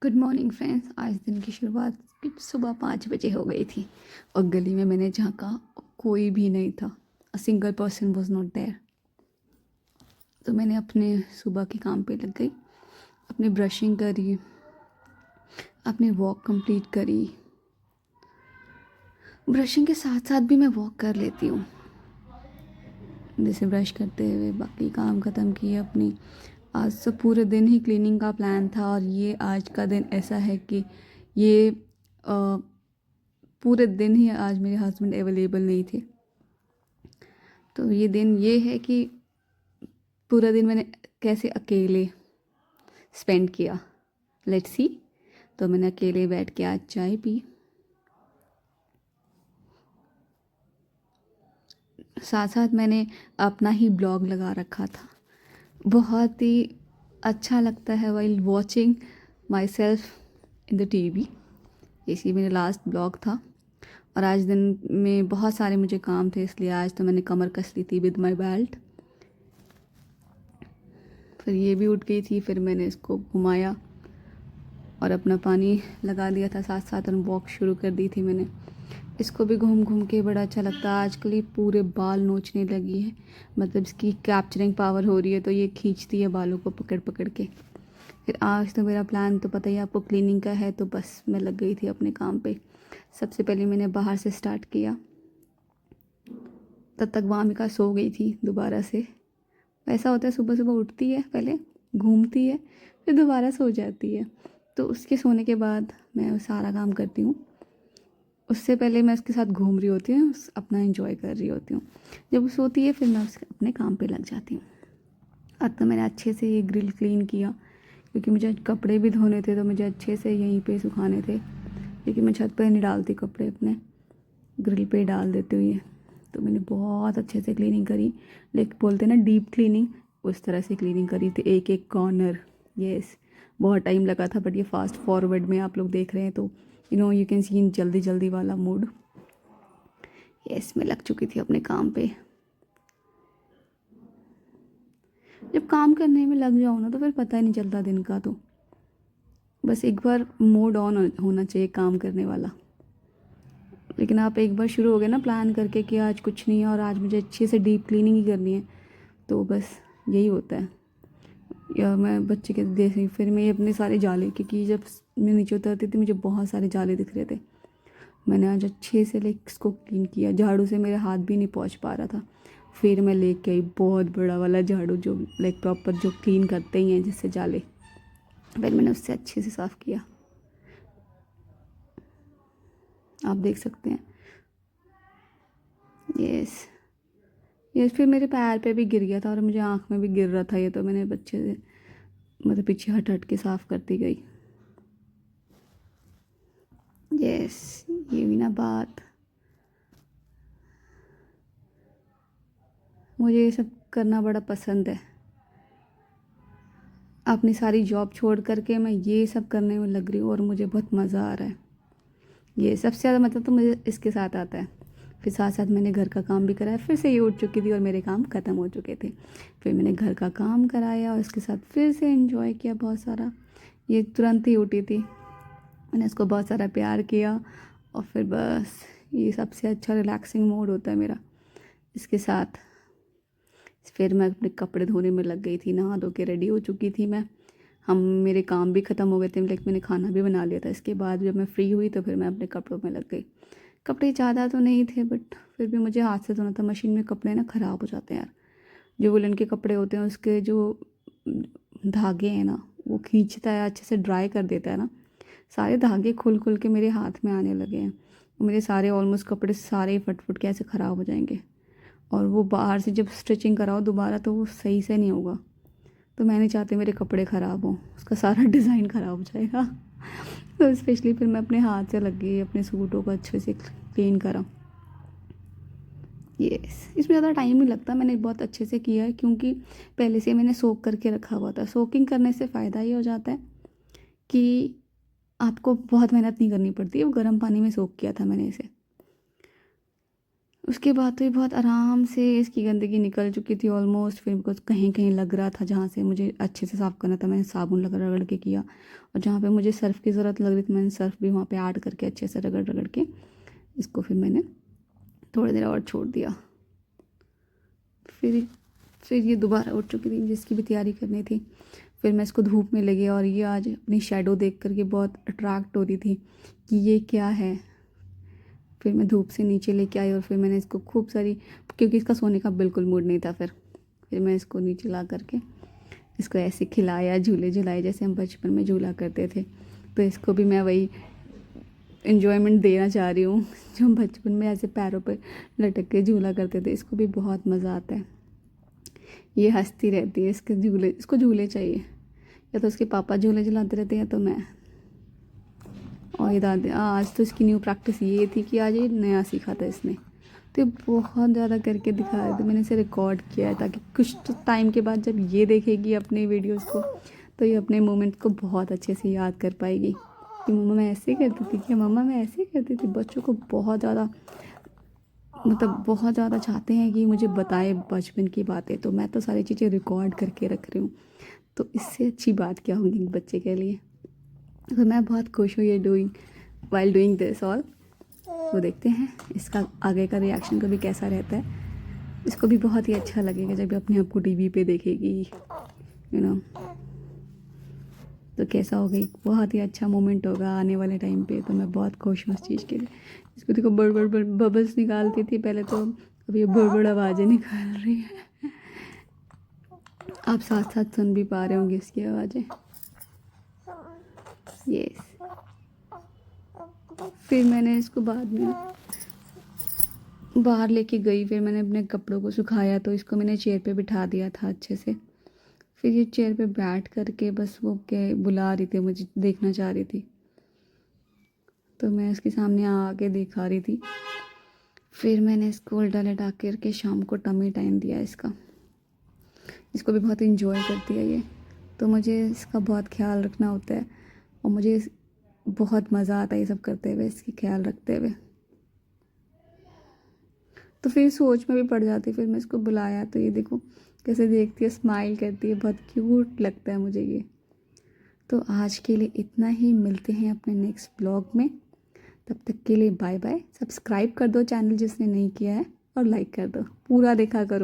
Good morning friends. आज दिन की शुरुआत भी सुबह 5 बजे हो गई थी और गली में मैंने झांका, कोई भी नहीं था। A single person was not there. तो मैंने अपने सुबह के काम पे लग गई, अपनी ब्रशिंग करी, अपनी वॉक कंप्लीट करी। ब्रशिंग के साथ साथ भी मैं वॉक कर लेती हूँ, जैसे ब्रश करते हुए बाकी काम ख़त्म किए अपनी। आज तो पूरे दिन ही क्लीनिंग का प्लान था और ये आज का दिन ऐसा है कि ये पूरे दिन ही आज मेरे हस्बैंड अवेलेबल नहीं थे। तो ये दिन ये है कि पूरा दिन मैंने कैसे अकेले स्पेंड किया, लेट्स सी। तो मैंने अकेले बैठ के आज चाय पी, साथ साथ मैंने अपना ही ब्लॉग लगा रखा था। बहुत ही अच्छा लगता है while watching my self in the TV. इसी मेरा लास्ट ब्लॉग था और आज दिन में बहुत सारे मुझे काम थे, इसलिए आज तो मैंने कमर कस ली थी विद माई बेल्ट। फिर ये भी उठ गई थी, फिर मैंने इसको घुमाया और अपना पानी लगा दिया था साथ साथ और वॉक शुरू कर दी थी मैंने। इसको भी घूम घूम के बड़ा अच्छा लगता है। आजकल ये पूरे बाल नोचने लगी है, मतलब इसकी कैप्चरिंग पावर हो रही है, तो ये खींचती है बालों को पकड़ पकड़ के। फिर आज तो मेरा प्लान तो पता ही आपको क्लीनिंग का है, तो बस मैं लग गई थी अपने काम पे। सबसे पहले मैंने बाहर से स्टार्ट किया, तब तक वामिका सो गई थी दोबारा से। ऐसा होता है, सुबह सुबह उठती है, पहले घूमती है, फिर दोबारा सो जाती है। तो उसके सोने के बाद मैं सारा काम करती हूँ। उससे पहले मैं उसके साथ घूम रही होती हूँ, अपना एंजॉय कर रही होती हूँ। जब वो सोती है फिर मैं उसके अपने काम पे लग जाती हूँ। अब तो मैंने अच्छे से ये ग्रिल क्लीन किया, क्योंकि मुझे कपड़े भी धोने थे, तो मुझे अच्छे से यहीं पे सुखाने थे, क्योंकि मैं छत पर नहीं डालती कपड़े, अपने ग्रिल पे डाल देती हुई है। तो मैंने बहुत अच्छे से क्लीनिंग करी, लाइक बोलते हैं ना डीप क्लीनिंग, उस तरह से क्लीनिंग करी थी एक एक कॉर्नर। यस, बहुत टाइम लगा था, बट ये फास्ट फॉरवर्ड में आप लोग देख रहे हैं तो यू कैन सी इन जल्दी जल्दी वाला मूड। यस, मैं लग चुकी थी अपने काम पे। जब काम करने में लग जाओ ना तो फिर पता ही नहीं चलता दिन का। तो बस एक बार मोड ऑन होना चाहिए काम करने वाला। लेकिन आप एक बार शुरू हो गए ना प्लान करके कि आज कुछ नहीं है और आज मुझे अच्छे से डीप क्लीनिंग ही करनी है, तो बस यही होता है। या मैं बच्चे के जैसे फिर मैं ये अपने सारे जाले, क्योंकि जब मैं नीचे उतरती थी मुझे बहुत सारे जाले दिख रहे थे, मैंने आज अच्छे से लाइक इसको क्लीन किया। झाड़ू से मेरे हाथ भी नहीं पहुंच पा रहा था, फिर मैं लेके आई बहुत बड़ा वाला झाड़ू, जो लाइक प्रॉपर जो क्लीन करते ही हैं जिससे जाले। फिर मैंने उससे अच्छे से साफ़ किया, आप देख सकते हैं। यस, ये फिर मेरे पैर पे भी गिर गया था और मुझे आँख में भी गिर रहा था ये, तो मैंने बच्चे से मतलब पीछे हट हट के साफ़ करती गई। यस, ये भी ना बात, मुझे ये सब करना बड़ा पसंद है। अपनी सारी जॉब छोड़ करके मैं ये सब करने में लग रही हूँ और मुझे बहुत मज़ा आ रहा है। ये सबसे ज़्यादा मतलब तो मुझे इसके साथ आता है। फिर साथ साथ मैंने घर का काम भी कराया, फिर से ये उठ चुकी थी और मेरे काम ख़त्म हो चुके थे। फिर मैंने घर का काम कराया और इसके साथ फिर से एंजॉय किया बहुत सारा। ये तुरंत ही उठी थी, मैंने इसको बहुत सारा प्यार किया और फिर बस ये सबसे अच्छा रिलैक्सिंग मोड होता है मेरा इसके साथ। फिर मैं अपने कपड़े धोने में लग गई थी, नहा धो के रेडी हो चुकी थी मैं। हम मेरे काम भी ख़त्म हो गए थे, लाइक मैंने खाना भी बना लिया था। इसके बाद जब मैं फ्री हुई तो फिर मैं अपने कपड़ों में लग गई। कपड़े ज़्यादा तो नहीं थे, बट फिर भी मुझे हाथ से धोना था, मशीन में कपड़े ना ख़राब हो जाते हैं यार। जो वुलन के कपड़े होते हैं उसके जो धागे हैं ना, वो खींचता है, अच्छे से ड्राई कर देता है ना, सारे धागे खुल खुल के मेरे हाथ में आने लगे हैं। मेरे सारे ऑलमोस्ट कपड़े सारे फट फट के ऐसे ख़राब हो जाएंगे, और वो बाहर से जब स्टिचिंग कराओ दोबारा तो वो सही से नहीं होगा। तो मैं नहीं चाहती मेरे कपड़े ख़राब हों, उसका सारा डिज़ाइन ख़राब हो जाएगा। तो स्पेशली फिर मैं अपने हाथ से लग गई अपने सूटों को अच्छे से क्लीन करा। यस, इसमें ज़्यादा टाइम नहीं लगता, मैंने बहुत अच्छे से किया है, क्योंकि पहले से मैंने सोक करके रखा हुआ था। सोकिंग करने से फ़ायदा ये हो जाता है कि आपको बहुत मेहनत नहीं करनी पड़ती है। वो गर्म पानी में सोक किया था मैंने इसे। उसके बाद तो ये बहुत आराम से इसकी गंदगी निकल चुकी थी ऑलमोस्ट। फिर कुछ कहीं कहीं लग रहा था जहाँ से मुझे अच्छे से साफ़ करना था, मैंने साबुन लगा रगड़ के किया। और जहाँ पे मुझे सर्फ़ की ज़रूरत लग रही थी मैंने सर्फ़ भी वहाँ पे ऐड करके अच्छे से रगड़ रगड़ के इसको फिर मैंने थोड़ी देर और छोड़ दिया। फिर ये दोबारा उठ चुकी थी, जिसकी भी तैयारी करनी थी। फिर मैं इसको धूप में लगी और ये आज अपनी शैडो देख करके बहुत अट्रैक्ट हो रही थी कि ये क्या है। फिर मैं धूप से नीचे लेके आई और फिर मैंने इसको खूब सारी, क्योंकि इसका सोने का बिल्कुल मूड नहीं था, फिर मैं इसको नीचे ला करके इसको ऐसे खिलाया, झूले झुलाए जैसे हम बचपन में झूला करते थे। तो इसको भी मैं वही इन्जॉयमेंट देना चाह रही हूँ जो हम बचपन में ऐसे पैरों पर लटक के झूला करते थे। इसको भी बहुत मज़ा आता है, ये हंसती रहती है। इसको झूले चाहिए, या तो उसके पापा झूले झुलाते रहते हैं या तो मैं। और ये दादी, आज तो इसकी न्यू प्रैक्टिस ये थी कि आज ये नया सीखा था इसने, तो ये बहुत ज़्यादा करके दिखा रहे थे। मैंने इसे रिकॉर्ड किया है ताकि कुछ तो टाइम के बाद जब ये देखेगी अपने वीडियोस को तो ये अपने मोमेंट को बहुत अच्छे से याद कर पाएगी कि मम्मा मैं ऐसे करती थी, कि मम्मा मैं ऐसे करती थी। बच्चों को बहुत ज़्यादा बहुत ज़्यादा चाहते हैं कि मुझे बताए बचपन की बातें, तो मैं तो सारी चीज़ें रिकॉर्ड करके रख रही हूँ। तो इससे अच्छी बात क्या होगी बच्चे के लिए। तो मैं बहुत खुश हूँ ये वाइल डूइंग दिस ऑल। तो देखते हैं इसका आगे का रिएक्शन कभी कैसा रहता है। इसको भी बहुत ही अच्छा लगेगा जब अपने आप को टीवी पे देखेगी, यू नो। तो कैसा होगा, एक बहुत ही अच्छा मोमेंट होगा आने वाले टाइम पे। तो मैं बहुत खुश हूँ उस चीज़ के लिए। इसको देखो बड़ बड़ बड़ बबल्स निकालती थी पहले, तो अब ये बड़ बड़ आवाज़ें निकाल रही है। आप साथ साथ सुन भी पा रहे होंगे इसकी आवाज़ें। यस। फिर मैंने इसको बाद में बाहर लेके गई, फिर मैंने अपने कपड़ों को सुखाया तो इसको मैंने चेयर पे बिठा दिया था अच्छे से। फिर ये चेयर पे बैठ करके बस वो क्या बुला रही थी, मुझे देखना चाह रही थी, तो मैं इसके सामने आके दिखा रही थी। फिर मैंने इसको उल्टा लटा करके शाम को टमी टाइम दिया इसका। इसको भी बहुत इंजॉय करती है ये, तो मुझे इसका बहुत ख्याल रखना होता है और मुझे बहुत मज़ा आता है ये सब करते हुए, इसकी ख्याल रखते हुए। तो फिर सोच में भी पड़ जाती। फिर मैं इसको बुलाया तो ये देखो कैसे देखती है, स्माइल करती है, बहुत क्यूट लगता है मुझे ये। तो आज के लिए इतना ही, मिलते हैं अपने नेक्स्ट ब्लॉग में। तब तक के लिए बाय बाय। सब्सक्राइब कर दो चैनल जिसने नहीं किया है और लाइक कर दो, पूरा देखा करो।